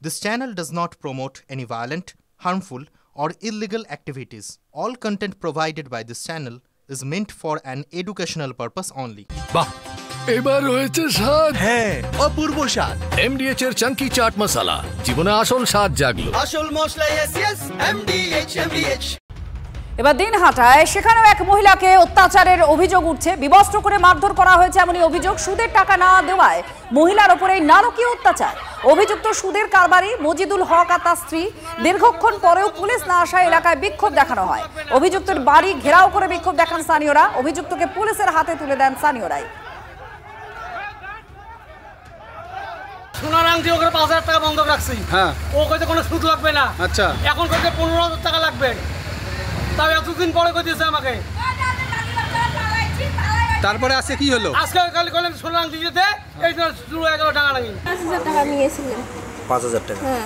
This channel does not promote any violent, harmful, or illegal activities. All content provided by this channel is meant for an educational purpose only. বাহ এবার হয়েছে স্বাদ। হ্যাঁ, অপূর্ব স্বাদ। এমডিএচ এর চাঙ্কি চাট মশলা, জীবনে আসল স্বাদ জাগলো। আসল মশলা এসএস এমডিএচ। এবার দিনহাটায় সেখানেও এক মহিলাকে অত্যাচারের অভিযোগ উঠছে। বিবস্ত্র করে মারধর করা হয়েছে এমনই অভিযোগ। সুদের টাকা না দেওয়ায় মহিলার ওপরে নারকীয় অত্যাচার। অভিযুক্ত সুদের কারবারি মজিদুল হক আর তার স্ত্রী। দীর্ঘক্ষণ পরেও পুলিশ না আসায় এলাকায় বিক্ষোভ দেখানো হয়। অভিযুক্তের বাড়ি ঘেরাও করে বিক্ষোভ দেখান স্থানীয়রা। অভিযুক্তকে পুলিশের হাতে তুলে দেন স্থানীয়রাই। সোনার আংটি ওকে ৫,০০০ টাকা বন্ধক রাখছি। হ্যাঁ, ও কইতে কোনো সুদ লাগবে না। আচ্ছা, এখন কইতে ১৫,০০০ টাকা লাগবে। তাও এতদিন পরে কই দিয়েছে আমাকে। তারপরে আজকে কি হলো? আজকে কালি কইলেন সোনার আংটি দিতে, এই জন্য শুরু হয়ে গেল টাকাটাকি। ৫,০০০ টাকা নিয়েছিলেন। ৫,০০০ টাকা। হ্যাঁ।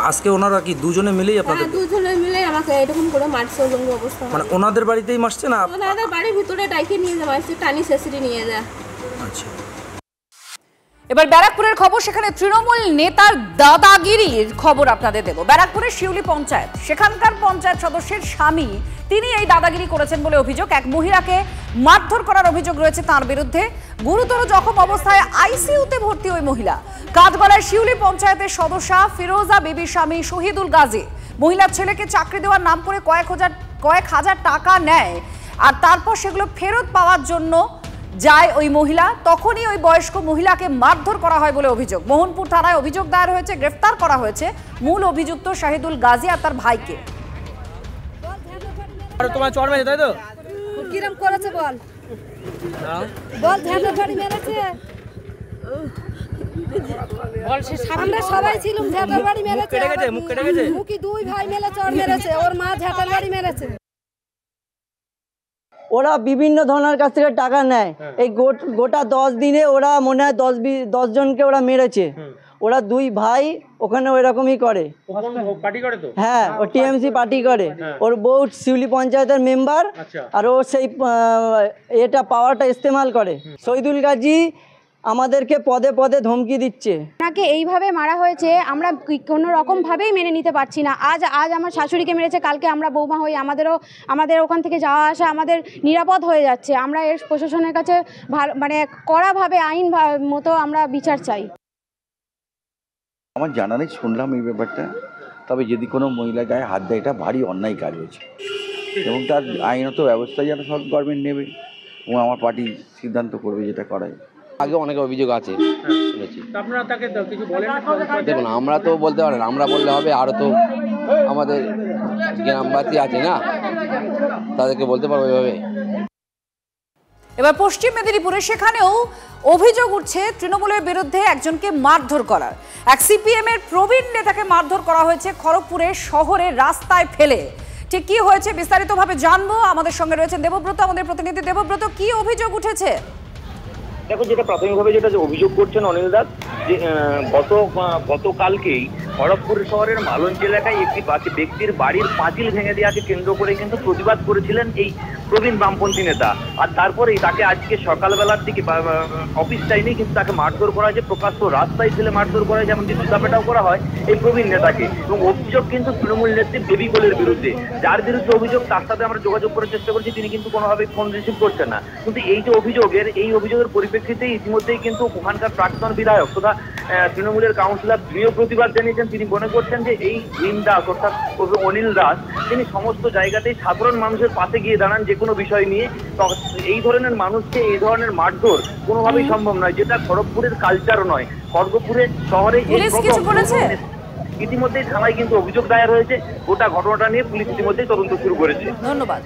আজকে ওনারা কি দুজনে মিলেই আপনাদের? হ্যাঁ, দুজনে মিলে আমাকে এরকম করে মারছে। ওরকম অবস্থা। মানে ওনাদের বাড়িতেই মারছে না? ওনাদের বাড়ির ভিতরে ডাইকে নিয়ে যাওয়া হয়েছে, টানি শেষরি নিয়ে যায়। আচ্ছা। এবার ব্যারাকপুরের খবর। সেখানে তৃণমূল নেতার দাদাগিরির খবর আপনাদের দেব। ব্যারাকপুরের শিউলি পঞ্চায়েত, সেখানকার পঞ্চায়েত সদস্যের স্বামী, তিনি এই দাদাগিরি করেছেন বলে অভিযোগ। এক মহিলাকে মারধর করার অভিযোগ রয়েছে তার বিরুদ্ধে। গুরুতর জখম অবস্থায় আইসিইউতে ভর্তি ওই মহিলা। কাঠগড়ায় শিউলি পঞ্চায়েতের সদস্যা ফিরোজা বিবির স্বামী শহীদুল গাজী মহিলার ছেলেকে চাকরি দেওয়ার নাম করে কয়েক হাজার টাকা নেয়, আর তারপর সেগুলো ফেরত পাওয়ার জন্য যায় ওই মহিলা। তখনই ওই বয়স্ক মহিলাকে মারধর করা হয় বলে অভিযোগ। মোহনপুর থানায় অভিযোগ দায়ের হয়েছে। গ্রেফতার করা হয়েছে মূল অভিযুক্ত শাহিদুল গাজী আর তার ভাইকে। আর তোমার চড় মেরে তাই তো? কিরম করেছে বল? বল ধ্যানের বাড়ি মেরেছে। বল সে আমরা সবাই ছিলাম। ধ্যানের বাড়ি মেরেছে। কেটে গেছে, মুখ কেটে গেছে। মুখি দুই ভাই মিলে চড় মেরেছে। ওর মা ঝাঁটার বাড়ি মেরেছে। ওরা বিভিন্ন ধরনের কাছ থেকে টাকা নেয়। এই গোটা 10 দিনে ওরা মনে হয় 10 জনকে ওরা মেরেছে। ওরা দুই ভাই ওখানে ওই রকমই করে। পার্টি করে তো? হ্যাঁ, ও টিএমসি পার্টি করে। ওর বউ শিউলি পঞ্চায়েতের মেম্বার, আর ও সেই এটা পাওয়ারটা ইস্তেমাল করে। শহীদুল গাজী আমাদেরকে পদে পদে ধমকি দিচ্ছে। ওনাকে এইভাবে মারা হয়েছে, আমরা কোনো রকমভাবেই মেনে নিতে পারছি না। আজ আমার শাশুড়িকে মেরেছে, কালকে আমরা বৌমা হই, আমাদের ওখান থেকে যাওয়া আসা আমাদের নিরাপদ হয়ে যাচ্ছে। আমরা এর প্রশাসনের কাছে মানে কড়াভাবে আইন মতো আমরা বিচার চাই। আমার জানা নেই, শুনলাম এই ব্যাপারটা। তবে যদি কোনো মহিলা গায়ে হাত দেয়, এটা ভারী অন্যায় কাজ হয়েছে এবং তার আইনত ব্যবস্থা যেন সব গভর্নমেন্ট নেবে এবং আমার পার্টি সিদ্ধান্ত করবে যেটা করায়। আগে অনেক অভিযোগ আছে শুনেছি। আপনারা তাকে কিছু বলেন? দেখুন, আমরা তো বলতে পারি না, আমরা বললে হবে। আরও তো আমাদের গ্রামবাসী আছে না, তাদেরকে বলতে পারবো ওইভাবে। এবার পশ্চিম মেদিনীপুরে, সেখানেও অভিযোগ উঠছে তৃণমূলের বিরুদ্ধে একজনকে মারধর করার। এক সিপিএম এর প্রবীণ নেতাকে মারধর করা হয়েছে খড়গপুরের শহরে রাস্তায় ফেলে। ঠিক কি হয়েছে বিস্তারিতভাবে জানবো। আমাদের সঙ্গে রয়েছেন দেবব্রত, আমাদের প্রতিনিধি। দেবব্রত, কি অভিযোগ উঠেছে? দেখো, যেটা প্রাথমিকভাবে যেটা অভিযোগ করছেন অনিল দাস, যে গতকালকেই খড়গপুর শহরের মালঞ্চ এলাকায় একটি ব্যক্তির বাড়ির পাঁচিল ভেঙে দেওয়াকে কেন্দ্র করে কিন্তু প্রতিবাদ করেছিলেন এই প্রবীণ বামপন্থী নেতা। আর তারপরেই তাকে আজকে সকালবেলার দিকে অফিস টাইমে কিন্তু তাকে মারধর করা হয়েছে, প্রকাশ্য রাস্তায় ফেলে মারধর করা হয়, যেমনকি জুতাপেটাও করা হয় এই প্রবীণ নেতাকে। এবং অভিযোগ কিন্তু তৃণমূল নেত্রী বেবি কোলের বিরুদ্ধে। যার বিরুদ্ধে অভিযোগ, তার সাথে আমরা যোগাযোগ করার চেষ্টা করছি, তিনি কিন্তু কোনোভাবেই ফোন রিসিভ করছেন না। কিন্তু এই যে অভিযোগের পরিপ্রেক্ষিতে ইতিমধ্যেই কিন্তু ওখানকার প্রাক্তন বিধায়ক তথা তৃণমূলের কাউন্সিলর দৃঢ় প্রতিবাদ জানিয়েছেন। তিনি মনে করছেন যে এই ভীম দাস অর্থাৎ অনিল দাস, তিনি সমস্ত জায়গাতেই সাধারণ মানুষের পাশে গিয়ে দাঁড়ান যে কোনো বিষয় নিয়ে। এই ধরনের মানুষকে এই ধরনের মারধর কোনোভাবেই সম্ভব নয়, যেটা খড়গপুরের কালচারও নয়। খড়গপুরের শহরে ইতিমধ্যেই থানায় কিন্তু অভিযোগ দায়ের হয়েছে। গোটা ঘটনাটা নিয়ে পুলিশ ইতিমধ্যেই তদন্ত শুরু করেছে। ধন্যবাদ।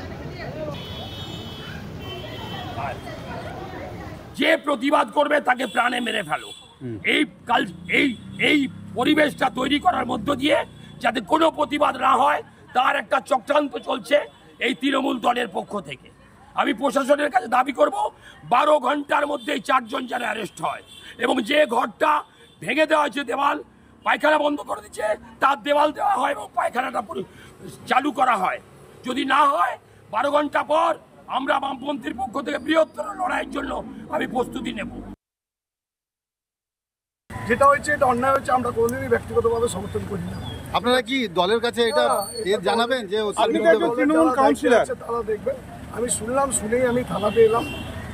যে প্রতিবাদ করবে তাকে প্রাণে মেরে ফেলো। এই পরিবেশটা তৈরি করার মধ্য দিয়ে যাতে কোনো প্রতিবাদ না হয়, তার একটা চক্রান্ত চলছে এই তৃণমূল দলের পক্ষ থেকে। আমি প্রশাসনের কাছে দাবি করব 12 ঘন্টার মধ্যেই 4 জন যেন অ্যারেস্ট হয়, এবং যে ঘরটা ভেঙে দেওয়া হয়েছে, দেওয়াল পায়খানা বন্ধ করে দিচ্ছে, তার দেওয়াল দেওয়া হয় এবং পায়খানাটা চালু করা হয়। যদি না হয় 12 ঘন্টা পর আমরা বামপন্থীর পক্ষ থেকে বৃহত্তর লড়াইয়ের জন্য আমি প্রস্তুতি নেব। যেটা হয়েছে এটা অন্যায় হয়েছে, আমরা কোনোদিনই ব্যক্তিগতভাবে সমর্থন করি না। আপনারা কি দলের কাছে এটা জানাবেন যে তৃণমূল কাউন্সিলর তারা দেখবেন? আমি শুনলাম, শুনেই আমি থানাতে এলাম।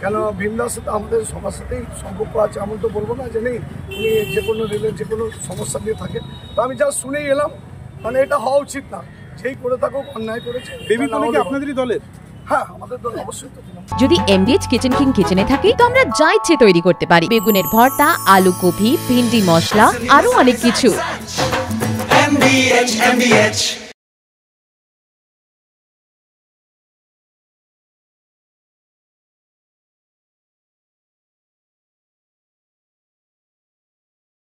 কেন ভিমদার সাথে আমাদের সবার সাথেই সম্পর্ক আছে, এমন তো বলবো না যে নেই। উনি যে কোনো রেলের যে কোনো সমস্যা নিয়ে থাকে, তো আমি যা শুনেই এলাম। মানে এটা হওয়া উচিত না, যেই করে থাকুক অন্যায় করেছে। আপনাদেরই দলের? হ্যাঁ, আমাদের দল অবশ্যই। যদি MDH কিচেন কিং কিচেনে থাকি তো আমরা যা ইচ্ছে তৈরি করতে পারি। বেগুনের ভর্তা, আলু কপি, ভিন্ডি মশলা, আরো অনেক কিছু। MDH